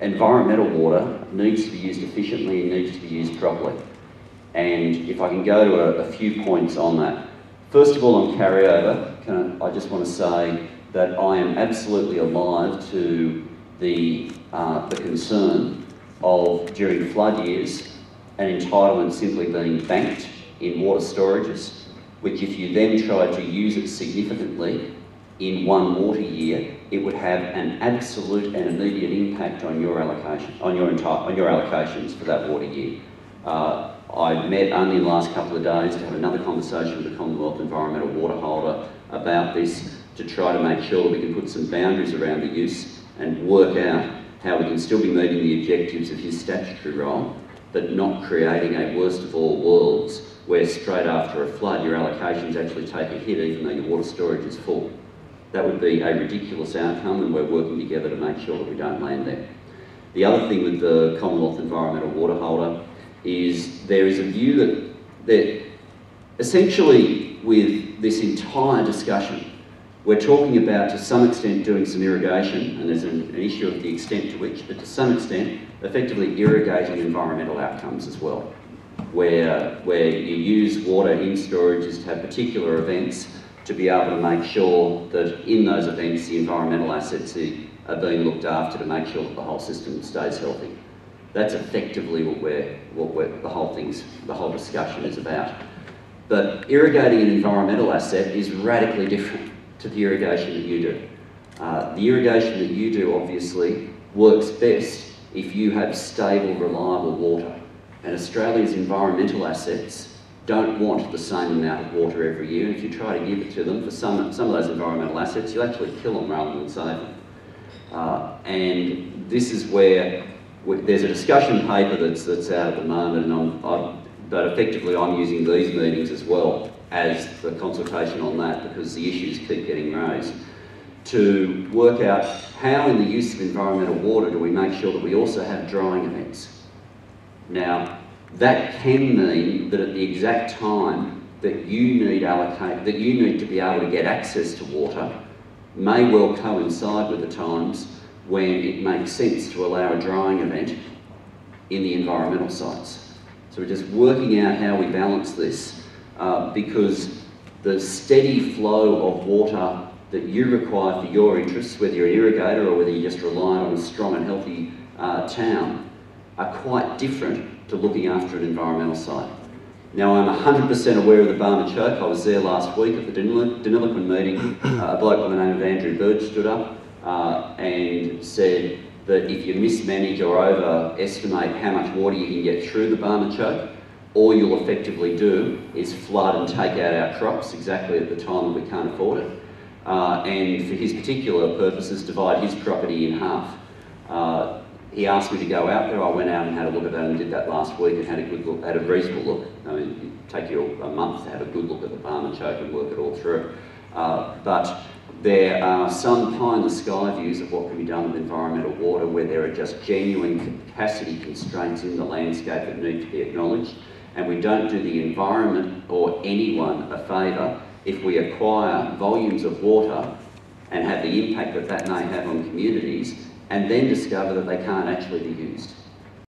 environmental water needs to be used efficiently and needs to be used properly. And if I can go to a few points on that. First of all, on carryover, I just want to say that I am absolutely alive to the concern of, during flood years, an entitlement simply being banked in water storages, which if you then tried to use it significantly in one water year, it would have an absolute and immediate impact on your allocation, on your allocations for that water year. I met only in the last couple of days to have another conversation with the Commonwealth Environmental Water Holder about this, to try to make sure that we can put some boundaries around the use and work out how we can still be meeting the objectives of his statutory role, but not creating a worst of all worlds where straight after a flood your allocations actually take a hit even though your water storage is full. That would be a ridiculous outcome, and we're working together to make sure that we don't land there. The other thing with the Commonwealth Environmental Water Holder is there is a view that essentially with this entire discussion, we're talking about, to some extent, doing some irrigation, and there's an issue of the extent to which, but to some extent, effectively irrigating environmental outcomes as well, where you use water in storages to have particular events to be able to make sure that in those events the environmental assets are being looked after to make sure that the whole system stays healthy. That's effectively the whole discussion is about. But irrigating an environmental asset is radically different to the irrigation that you do. The irrigation that you do obviously works best if you have stable, reliable water. And Australia's environmental assets don't want the same amount of water every year. And if you try to give it to them, for some of those environmental assets, you'll actually kill them rather than save them. And this is where there's a discussion paper that's out at the moment, but effectively I'm using these meetings as well as the consultation on that, because the issues keep getting raised, to work out how in the use of environmental water do we make sure that we also have drying events. Now, that can mean that at the exact time that you need to be able to get access to water may well coincide with the times when it makes sense to allow a drying event in the environmental sites. So we're just working out how we balance this, because the steady flow of water that you require for your interests, whether you're an irrigator or whether you just rely on a strong and healthy town, are quite different to looking after an environmental site. Now, I'm 100% aware of the Barmer choke. I was there last week at the Deniliquin meeting. A bloke by the name of Andrew Bird stood up and said that if you mismanage or overestimate how much water you can get through the Barmer choke, all you'll effectively do is flood and take out our crops exactly at the time that we can't afford it. And for his particular purposes, divide his property in half. He asked me to go out there. I went out and had a look at that and did that last week and had a good look, had a reasonable look. I mean, it'd take you a month to have a good look at the Barmer choke and work it all through. But there are some pie-in-the-sky views of what can be done with environmental water where there are just genuine capacity constraints in the landscape that need to be acknowledged. And we don't do the environment or anyone a favour if we acquire volumes of water and have the impact that that may have on communities and then discover that they can't actually be used.